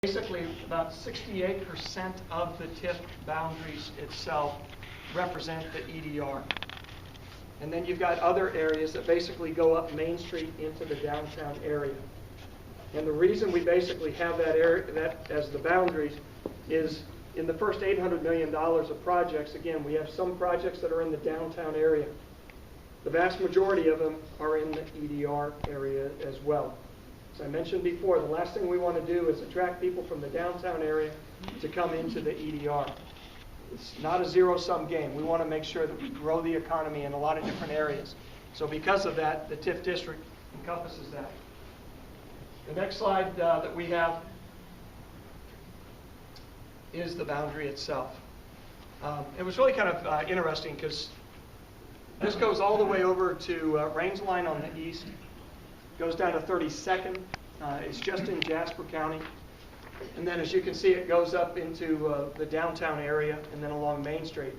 Basically, about 68% of the TIF boundaries itself represent the EDR. And then you've got other areas that basically go up Main Street into the downtown area. And the reason we basically have that area, that as the boundaries, is in the first $800 million of projects. Again, we have some projects that are in the downtown area. The vast majority of them are in the EDR area as well. As I mentioned before, the last thing we want to do is attract people from the downtown area to come into the EDR. It's not a zero-sum game. We want to make sure that we grow the economy in a lot of different areas. So because of that, the TIF district encompasses that. The next slide that we have is the boundary itself. It was really kind of interesting because this goes all the way over to Range Line on the east, goes down to 32nd. It's just in Jasper County. And then as you can see, it goes up into the downtown area and then along Main Street.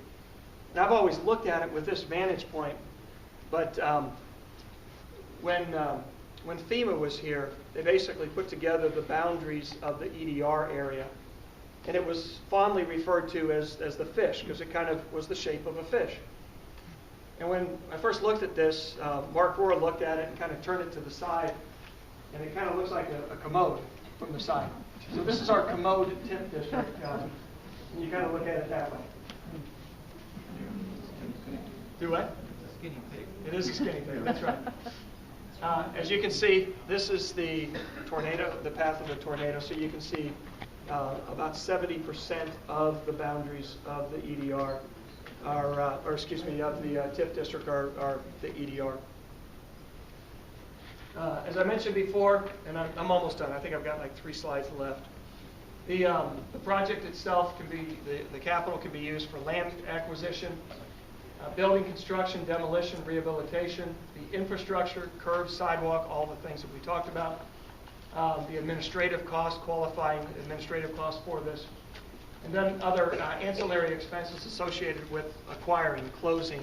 And I've always looked at it with this vantage point, but when FEMA was here, they basically put together the boundaries of the EDR area. And it was fondly referred to as the fish, because it kind of was the shape of a fish. And when I first looked at this, Mark Rohr looked at it and kind of turned it to the side, and it kind of looks like a commode from the side. So this is our commode TIF district, and you kind of look at it that way. Do what? It's a skinny pig. It is a skinny pig, that's right. As you can see, this is the tornado, the path of the tornado, so you can see about 70% of the boundaries of the EDR are, of the TIF district are the EDR. As I mentioned before, and I'm almost done. I think I've got like 3 slides left. The project itself can be, the capital can be used for land acquisition, building construction, demolition, rehabilitation, the infrastructure, curbs, sidewalk, all the things that we talked about. The administrative costs, qualifying administrative costs for this, and then other ancillary expenses associated with acquiring, closing,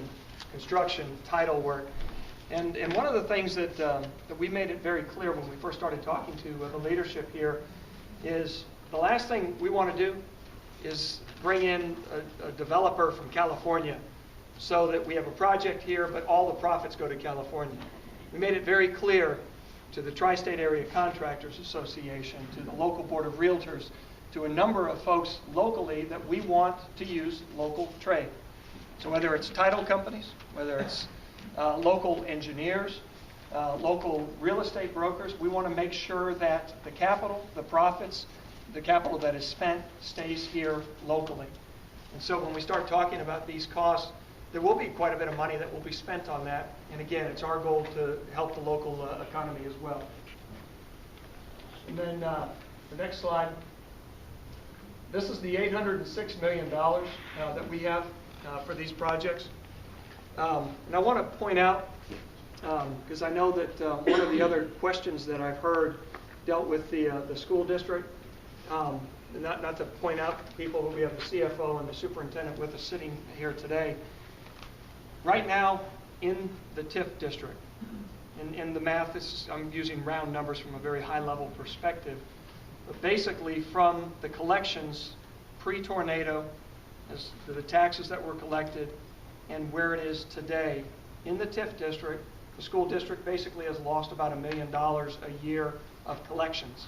construction, title work. And one of the things that we made it very clear when we first started talking to the leadership here is the last thing we want to do is bring in a developer from California so that we have a project here, but all the profits go to California. We made it very clear to the Tri-State Area Contractors Association, to the local Board of Realtors, to a number of folks locally that we want to use local trade. So whether it's title companies, whether it's local engineers, local real estate brokers, we want to make sure that the capital, the profits, the capital that is spent stays here locally. And so when we start talking about these costs, there will be quite a bit of money that will be spent on that. And again, it's our goal to help the local economy as well. And then the next slide. This is the $806 million that we have for these projects. And I want to point out, because I know that one of the other questions that I've heard dealt with the school district. Not to point out to people, but we have the CFO and the superintendent with us sitting here today. Right now, in the TIF district, in the math, I'm using round numbers from a very high-level perspective, but basically from the collections pre-tornado, as to the taxes that were collected, and where it is today, in the TIF district, the school district basically has lost about $1 million a year of collections.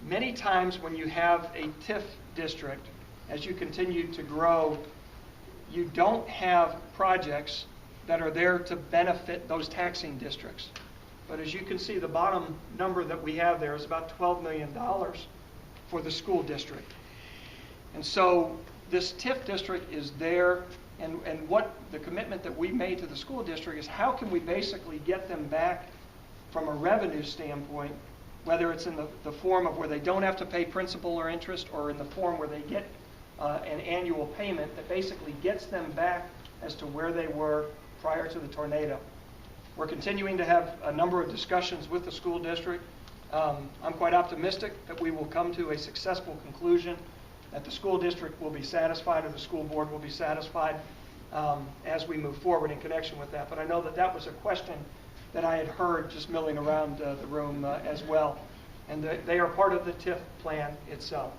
Many times when you have a TIF district, as you continue to grow, you don't have projects that are there to benefit those taxing districts. But as you can see, the bottom number that we have there is about $12 million for the school district. And so this TIF district is there, and what the commitment that we made to the school district is how can we basically get them back from a revenue standpoint, whether it's in the form of where they don't have to pay principal or interest, or in the form where they get an annual payment that basically gets them back as to where they were prior to the tornado. We're continuing to have a number of discussions with the school district. I'm quite optimistic that we will come to a successful conclusion, that the school district will be satisfied, or the school board will be satisfied as we move forward in connection with that. But I know that that was a question that I had heard just milling around the room as well. and they are part of the TIF plan itself.